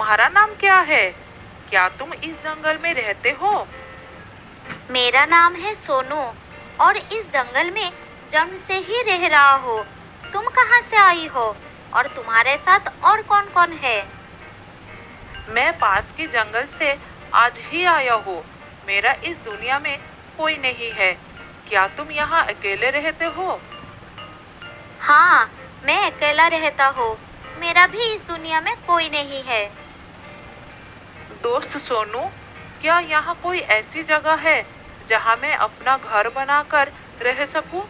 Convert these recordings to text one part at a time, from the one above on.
तुम्हारा नाम क्या है? क्या तुम इस जंगल में रहते हो? मेरा नाम है सोनू और इस जंगल में जन्म से ही रह रहा हो। तुम कहाँ से आई हो और तुम्हारे साथ और कौन कौन है? मैं पास के जंगल से आज ही आया हूँ। मेरा इस दुनिया में कोई नहीं है। क्या तुम यहाँ अकेले रहते हो? हाँ, मैं अकेला रहता हूँ। मेरा भी इस दुनिया में कोई नहीं है। दोस्त सोनू, क्या यहाँ कोई ऐसी जगह है जहाँ मैं अपना घर बनाकर रह सकूं?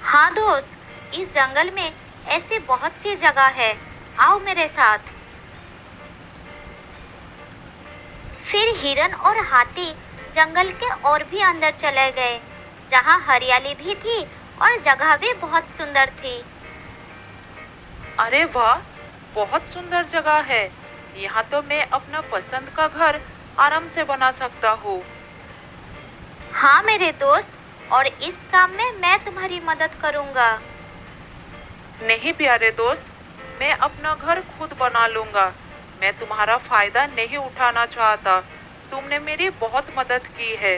हाँ दोस्त, इस जंगल में ऐसी बहुत सी जगह है। आओ मेरे साथ। फिर हिरन और हाथी जंगल के और भी अंदर चले गए, जहाँ हरियाली भी थी और जगह भी बहुत सुंदर थी। अरे वाह, बहुत सुंदर जगह है। यहाँ तो मैं अपना पसंद का घर आराम से बना सकता हूँ। हाँ मेरे दोस्त, और इस काम में मैं तुम्हारी मदद करूँगा। नहीं प्यारे दोस्त, मैं अपना घर खुद बना लूँगा। मैं तुम्हारा फायदा नहीं उठाना चाहता। तुमने मेरी बहुत मदद की है।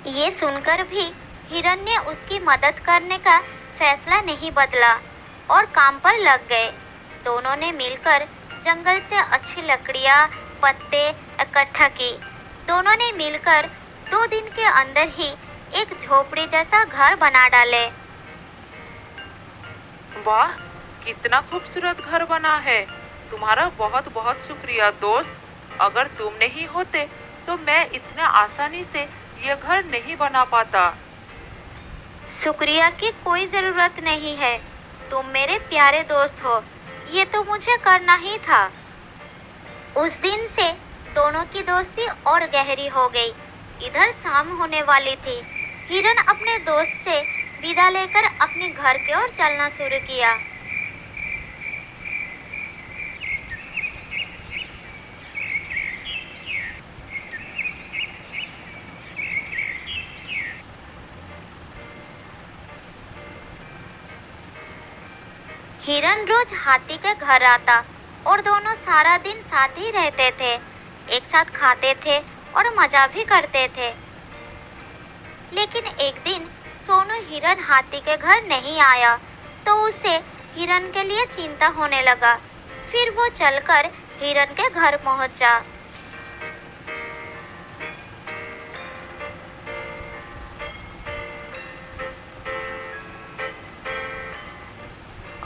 ये सुनकर भी हिरन ने उसकी मदद करने का फैसला नहीं बदला और काम पर लग गए। दोनों ने मिलकर जंगल से अच्छी लकड़ियाँ, पत्ते इकट्ठा की। दोनों ने मिलकर 2 दिन के अंदर ही एक झोपड़ी जैसा घर बना डाले। वाह, कितना खूबसूरत घर बना है। तुम्हारा बहुत बहुत शुक्रिया दोस्त। अगर तुम नहीं होते तो मैं इतना आसानी से ये घर नहीं बना पाता। शुक्रिया की कोई ज़रूरत नहीं है। तुम मेरे प्यारे दोस्त हो। ये तो मुझे करना ही था। उस दिन से दोनों की दोस्ती और गहरी हो गई। इधर शाम होने वाली थी। हिरन अपने दोस्त से विदा लेकर अपने घर की ओर चलना शुरू किया। हिरन रोज हाथी के घर आता और दोनों सारा दिन साथ ही रहते थे। एक साथ खाते थे और मजा भी करते थे। लेकिन एक दिन सोनू हिरन हाथी के घर नहीं आया तो उसे हिरन के लिए चिंता होने लगा। फिर वो चलकर हिरन के घर पहुंचा।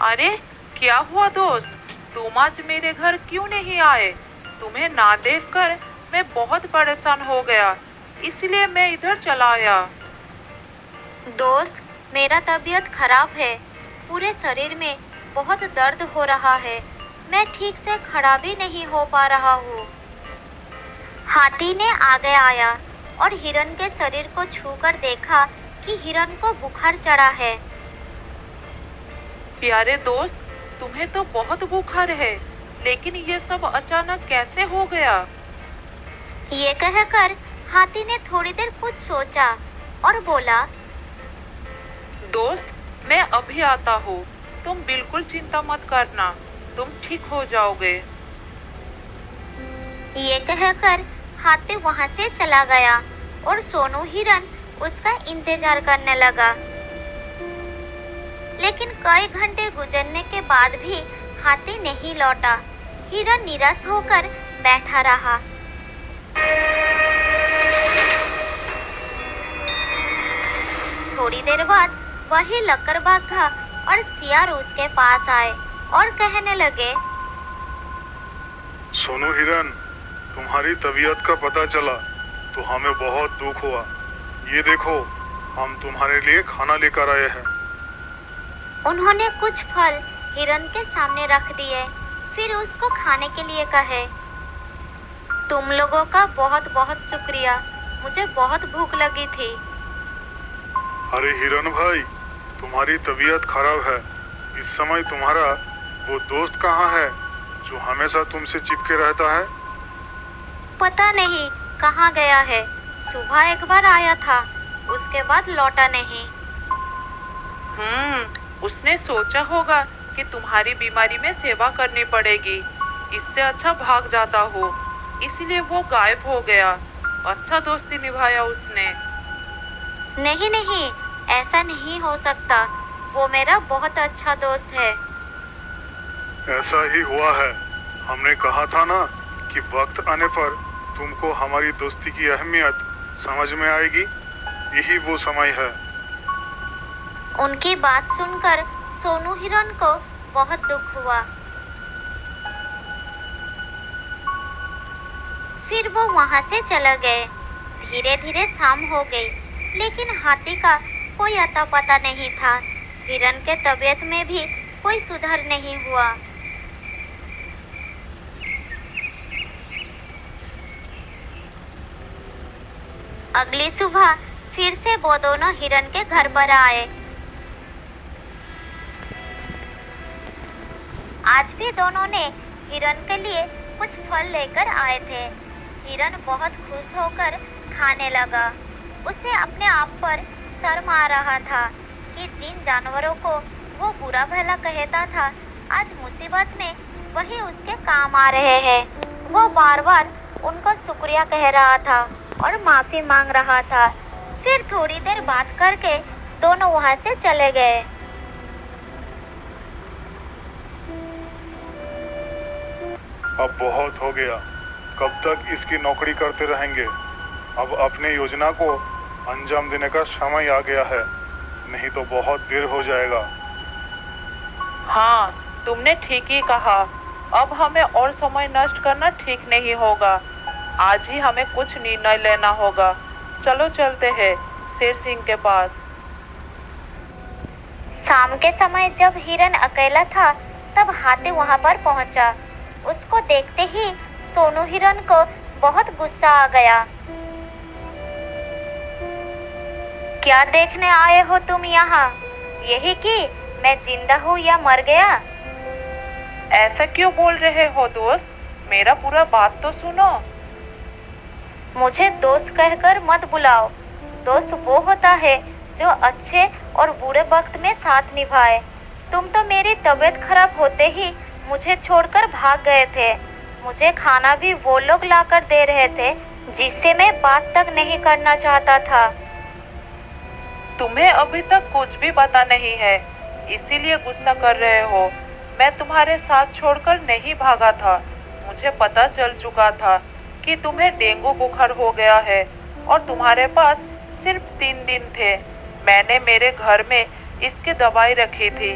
अरे क्या हुआ दोस्त, तुम आज मेरे घर क्यों नहीं आए? तुम्हें ना देखकर मैं बहुत परेशान हो गया, इसलिए मैं इधर चला आया। दोस्त, मेरा तबीयत खराब है। पूरे शरीर में बहुत दर्द हो रहा है। मैं ठीक से खड़ा भी नहीं हो पा रहा हूँ। हाथी ने आगे आया और हिरन के शरीर को छूकर देखा कि हिरन को बुखार चढ़ा है। प्यारे दोस्त, तुम्हें तो बहुत बुखार है, लेकिन ये सब अचानक कैसे हो गया? ये कहकर हाथी ने थोड़ी देर कुछ सोचा और बोला, दोस्त, मैं अभी आता हूँ। तुम बिल्कुल चिंता मत करना, तुम ठीक हो जाओगे। ये कहकर हाथी वहां से चला गया और सोनू हिरन उसका इंतजार करने लगा। लेकिन कई घंटे गुजरने के बाद भी हाथी नहीं लौटा। हिरन निराश होकर बैठा रहा। थोड़ी देर बाद वही लकड़बाघा और सियार उसके पास आए और कहने लगे, सोनू हिरन, तुम्हारी तबीयत का पता चला तो हमें बहुत दुख हुआ। ये देखो, हम तुम्हारे लिए खाना लेकर आए हैं। उन्होंने कुछ फल हिरन के सामने रख दिए, फिर उसको खाने के लिए कहे, तुम लोगों का बहुत बहुत शुक्रिया। मुझे बहुत भूख लगी थी। अरे हिरन भाई, तुम्हारी तबीयत खराब है। इस समय तुम्हारा वो दोस्त कहाँ है जो हमेशा तुमसे चिपके रहता है? पता नहीं कहाँ गया है। सुबह एक बार आया था, उसके बाद लौटा नहीं। उसने सोचा होगा कि तुम्हारी बीमारी में सेवा करनी पड़ेगी, इससे अच्छा भाग जाता हो, इसलिए वो गायब हो गया। अच्छा दोस्ती निभाया उसने। नहीं नहीं, ऐसा नहीं हो सकता। वो मेरा बहुत अच्छा दोस्त है। ऐसा ही हुआ है। हमने कहा था ना कि वक्त आने पर तुमको हमारी दोस्ती की अहमियत समझ में आएगी। यही वो समय है। उनकी बात सुनकर सोनू हिरन को बहुत दुख हुआ। फिर वो वहां से चला गए। धीरे धीरे शाम हो गई, लेकिन हाथी का कोई अता पता नहीं था। हिरन के तबीयत में भी कोई सुधार नहीं हुआ। अगली सुबह फिर से वो दोनों हिरन के घर पर आए। आज भी दोनों ने हिरन के लिए कुछ फल लेकर आए थे। हिरन बहुत खुश होकर खाने लगा। उसे अपने आप पर शर्म आ रहा था कि जिन जानवरों को वो बुरा भला कहता था, आज मुसीबत में वही उसके काम आ रहे हैं। वो बार बार उनका शुक्रिया कह रहा था और माफी मांग रहा था। फिर थोड़ी देर बात करके दोनों वहां से चले गए। अब बहुत हो गया। कब तक इसकी नौकरी करते रहेंगे? अब अपने योजना को अंजाम देने का समय आ गया है, नहीं तो बहुत देर हो जाएगा। हाँ, तुमने ठीक ही कहा। अब हमें और समय नष्ट करना ठीक नहीं होगा। आज ही हमें कुछ निर्णय लेना होगा। चलो चलते हैं शेर सिंह के पास। शाम के समय जब हिरन अकेला था, तब हाथी वहां पर पहुंचा। उसको देखते ही सोनू हिरन को बहुत गुस्सा आ गया। क्या देखने आए हो तुम यहाँ? यही कि मैं जिंदा हूँ या मर गया? ऐसा क्यों बोल रहे हो दोस्त? मेरा पूरा बात तो सुनो। मुझे दोस्त कहकर मत बुलाओ। दोस्त वो होता है जो अच्छे और बुरे वक्त में साथ निभाए। तुम तो मेरी तबीयत खराब होते ही मुझे छोड़कर भाग गए थे। मुझे खाना भी वो लोग लाकर दे रहे थे जिससे मैं बात तक नहीं करना चाहता था। तुम्हें अभी तक कुछ भी पता नहीं है, इसीलिए गुस्सा कर रहे हो। मैं तुम्हारे साथ छोड़कर नहीं भागा था। मुझे पता चल चुका था कि तुम्हें डेंगू बुखार हो गया है और तुम्हारे पास सिर्फ 3 दिन थे। मैंने मेरे घर में इसकी दवाई रखी थी,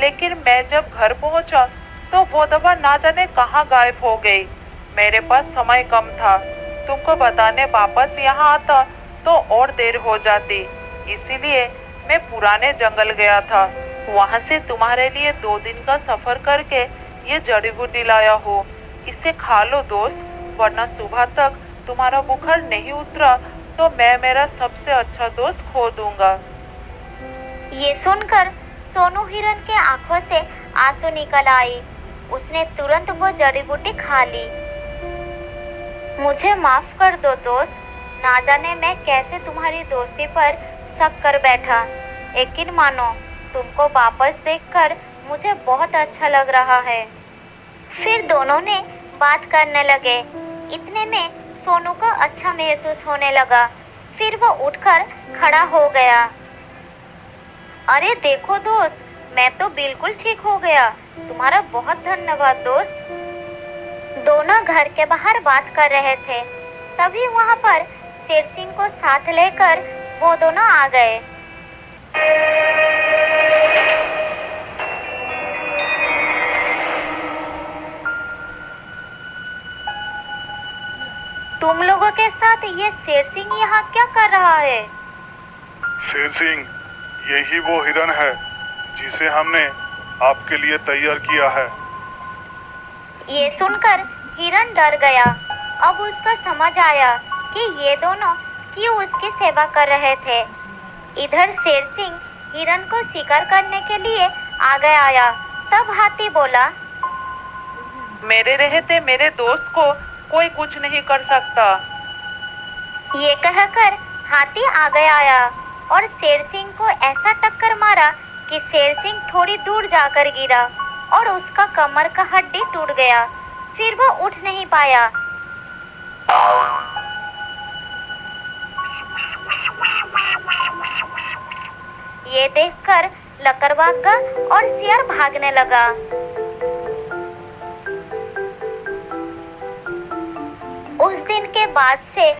लेकिन मैं जब घर पहुंचा तो वो दवा ना जाने कहाँ गायब हो गई। मेरे पास समय कम था। तुमको बताने वापस यहाँ आता तो और देर हो जाती, इसीलिए मैं पुराने जंगल गया था। वहाँ से तुम्हारे लिए 2 दिन का सफर करके ये जड़ी बूटी लाया हो। इसे खा लो दोस्त, वरना सुबह तक तुम्हारा बुखार नहीं उतरा तो मैं मेरा सबसे अच्छा दोस्त खो दूंगा। ये सुनकर सोनू हिरन के आंखों से आंसू निकल आई। उसने तुरंत वो जड़ी बूटी खा ली। मुझे माफ कर दो दोस्त। ना जाने मैं कैसे तुम्हारी दोस्ती पर शक कर बैठा। यकीन मानो, तुमको वापस देखकर मुझे बहुत अच्छा लग रहा है। फिर दोनों ने बात करने लगे। इतने में सोनू को अच्छा महसूस होने लगा। फिर वो उठकर खड़ा हो गया। अरे देखो दोस्त, मैं तो बिल्कुल ठीक हो गया। तुम्हारा बहुत धन्यवाद दोस्त। दोनों घर के बाहर बात कर रहे थे, तभी वहां पर शेर सिंह को साथ लेकर वो दोनों आ गए। तुम लोगों के साथ ये शेर सिंह यहाँ क्या कर रहा है? शेर सिंह, यही वो हिरन है जिसे हमने आपके लिए तैयार किया है। ये सुनकर हिरन डर गया। अब उसको समझ आया कि ये दोनों क्यों उसकी सेवा कर रहे थे। इधर शेर सिंह हिरन को शिकार करने के लिए आगे आया। तब हाथी बोला, मेरे रहते मेरे दोस्त को कोई कुछ नहीं कर सकता। ये कहकर हाथी आगे आया और शेर सिंह को ऐसा टक्कर मारा कि शेर सिंह थोड़ी दूर जाकर गिरा और उसका कमर का हड्डी टूट गया। फिर वो उठ नहीं पाया। ये देखकर लकड़वाग्गा और शेर भागने लगा। उस दिन के बाद से